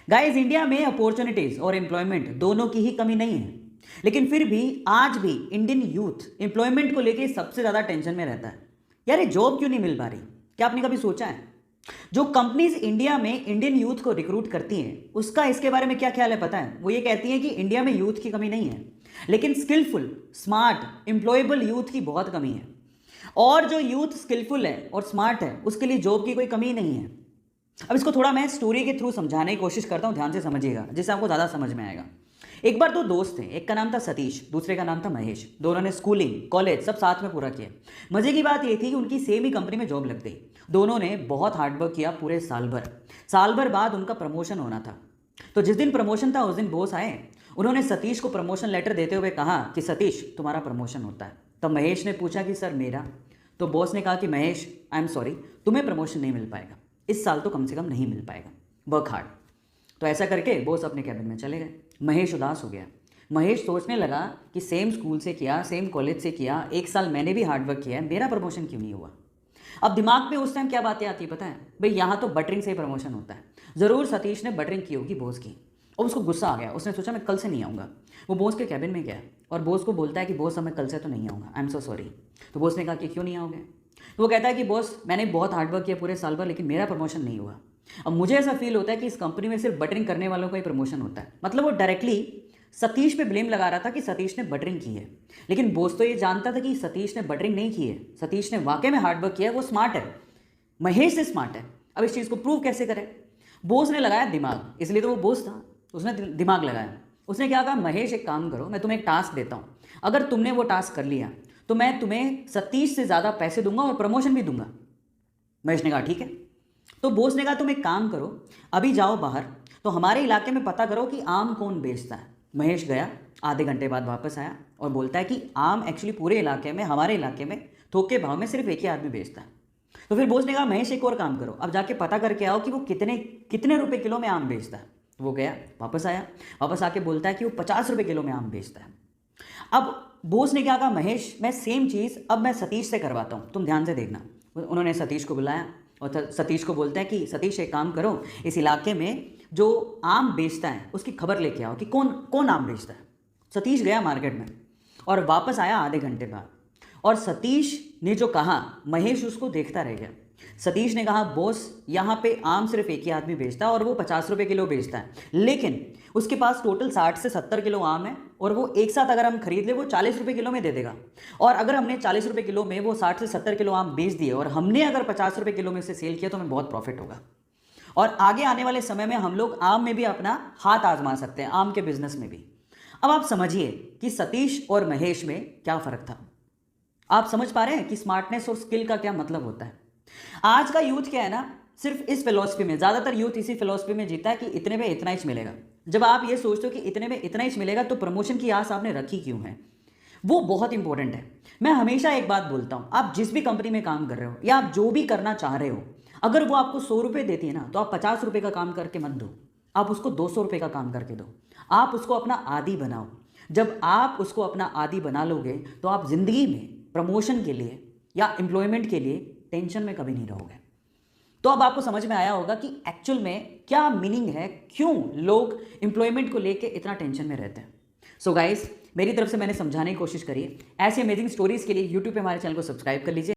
Guys, India में opportunities और employment दोनों की ही कमी नहीं है, लेकिन फिर भी आज भी इंडियन यूथ एम्प्लॉयमेंट को लेके सबसे ज़्यादा टेंशन में रहता है। यार, ये जॉब क्यों नहीं मिल पा रही? क्या आपने कभी सोचा है? जो कंपनीज इंडिया में इंडियन यूथ को रिक्रूट करती हैं, उसका इसके बारे में क्या ख्याल है पता है? वो ये कहती हैं कि इंडिया में यूथ की कमी नहीं है, लेकिन स्किलफुल, स्मार्ट, एम्प्लॉयबल यूथ की बहुत कमी है। और जो यूथ स्किलफुल है और स्मार्ट है, उसके लिए जॉब की कोई कमी नहीं है। अब इसको थोड़ा मैं स्टोरी के थ्रू समझाने की कोशिश करता हूँ, ध्यान से समझिएगा, जिससे आपको ज़्यादा समझ में आएगा। एक बार दो दोस्त थे, एक का नाम था सतीश, दूसरे का नाम था महेश। दोनों ने स्कूलिंग, कॉलेज सब साथ में पूरा किया। मजे की बात यह थी कि उनकी सेम ही कंपनी में जॉब लग गई। दोनों ने बहुत हार्डवर्क किया पूरे साल भर बाद उनका प्रमोशन होना था। तो जिस दिन प्रमोशन था उस दिन बॉस आए। उन्होंने सतीश को प्रमोशन लेटर देते हुए कहा कि सतीश, तुम्हारा प्रमोशन होता है। तब महेश ने पूछा कि सर मेरा? तो बॉस ने कहा कि महेश, आई एम सॉरी, तुम्हें प्रमोशन नहीं मिल पाएगा, इस साल तो कम से कम नहीं मिल पाएगा, वर्क हार्ड। तो ऐसा करके बॉस अपने कैबिन में चले गए। महेश उदास हो गया। महेश सोचने लगा कि सेम स्कूल से किया, सेम कॉलेज से किया, एक साल मैंने भी हार्डवर्क किया है, मेरा प्रमोशन क्यों नहीं हुआ? अब दिमाग में उस टाइम क्या बातें आती पता है? भाई, यहाँ तो बटरिंग से ही प्रमोशन होता है। ज़रूर सतीश ने बटरिंग की होगी बॉस की, और उसको गुस्सा आ गया। उसने सोचा मैं कल से नहीं आऊँगा। वो बॉस के कैबिन में गया और बॉस को बोलता है कि बॉस, अब मैं कल से तो नहीं आऊँगा, आई एम सो सॉरी। तो बॉस ने कहा कि क्यों नहीं आओगे? तो वो कहता है कि बॉस, मैंने बहुत हार्डवर्क किया पूरे साल भर, लेकिन मेरा प्रमोशन नहीं हुआ। अब मुझे ऐसा फील होता है कि इस कंपनी में सिर्फ बटरिंग करने वालों का ही प्रमोशन होता है। मतलब वो डायरेक्टली सतीश पे ब्लेम लगा रहा था कि सतीश ने बटरिंग की है, लेकिन बॉस तो ये जानता था कि सतीश ने बटरिंग नहीं की है। सतीश ने वाकई में हार्डवर्क किया है, वो स्मार्ट है, महेश से स्मार्ट है। अब इस चीज़ को प्रूव कैसे करें? बॉस ने लगाया दिमाग, इसलिए तो वो बॉस था, उसने दिमाग लगाया। उसने क्या कहा, महेश एक काम करो, मैं तुम्हें एक टास्क देता हूँ, अगर तुमने वो टास्क कर लिया तो मैं तुम्हें सतीश से ज़्यादा पैसे दूंगा और प्रमोशन भी दूंगा। महेश ने कहा ठीक है। तो बॉस ने कहा तुम एक काम करो, अभी जाओ बाहर, तो हमारे इलाके में पता करो कि आम कौन बेचता है। महेश गया, आधे घंटे बाद वापस आया और बोलता है कि आम एक्चुअली पूरे इलाके में, हमारे इलाके में थोक के भाव में सिर्फ एक ही आदमी बेचता है। तो फिर बॉस ने कहा महेश एक और काम करो, अब जाके पता करके आओ कि वो कितने कितने रुपए किलो में आम बेचता है। वो गया, वापस आया, वापस आके बोलता है कि वो 50 रुपये किलो में आम बेचता है। अब बॉस ने क्या कहा, महेश मैं सेम चीज़ अब मैं सतीश से करवाता हूँ, तुम ध्यान से देखना। उन्होंने सतीश को बुलाया और सतीश को बोलता है कि सतीश एक काम करो, इस इलाके में जो आम बेचता है उसकी खबर लेके आओ कि कौन कौन आम बेचता है। सतीश गया मार्केट में और वापस आया आधे घंटे बाद, और सतीश ने जो कहा महेश उसको देखता रह गया। सतीश ने कहा बॉस, यहाँ पे आम सिर्फ एक ही आदमी बेचता है और वो 50 रुपये किलो बेचता है, लेकिन उसके पास टोटल 60 से 70 किलो आम है और वो एक साथ अगर हम खरीद ले वो 40 रुपये किलो में दे देगा। और अगर हमने 40 रुपये किलो में वो 60 से 70 किलो आम बेच दिए और हमने अगर 50 रुपये किलो में से सेल किया तो हमें बहुत प्रॉफिट होगा। और आगे आने वाले समय में हम लोग आम में भी अपना हाथ आजमा सकते हैं, आम के बिजनेस में भी। अब आप समझिए कि सतीश और महेश में क्या फ़र्क था। आप समझ पा रहे हैं कि स्मार्टनेस और स्किल का क्या मतलब होता है। आज का यूथ क्या है ना, सिर्फ इस फिलॉसफी में, ज़्यादातर यूथ इसी फिलॉसफी में जीता है कि इतने में इतना ही मिलेगा। जब आप ये सोचते हो कि इतने में इतना ही मिलेगा तो प्रमोशन की आस आपने रखी क्यों है? वो बहुत इंपॉर्टेंट है। मैं हमेशा एक बात बोलता हूँ, आप जिस भी कंपनी में काम कर रहे हो या आप जो भी करना चाह रहे हो, अगर वो आपको 100 रुपये देती है ना, तो आप 50 रुपये का काम करके मत दो, आप उसको 200 रुपये का काम करके दो। आप उसको अपना आदी बनाओ। जब आप उसको अपना आदी बना लोगे तो आप ज़िंदगी में प्रमोशन के लिए या एम्प्लॉयमेंट के लिए टेंशन में कभी नहीं रहोगे। तो अब आपको समझ में आया होगा कि एक्चुअल में क्या मीनिंग है, क्यों लोग एम्प्लॉयमेंट को लेके इतना टेंशन में रहते हैं। सो गाइस, मेरी तरफ से मैंने समझाने की कोशिश करी है। ऐसी अमेजिंग स्टोरीज के लिए यूट्यूब पे हमारे चैनल को सब्सक्राइब कर लीजिए।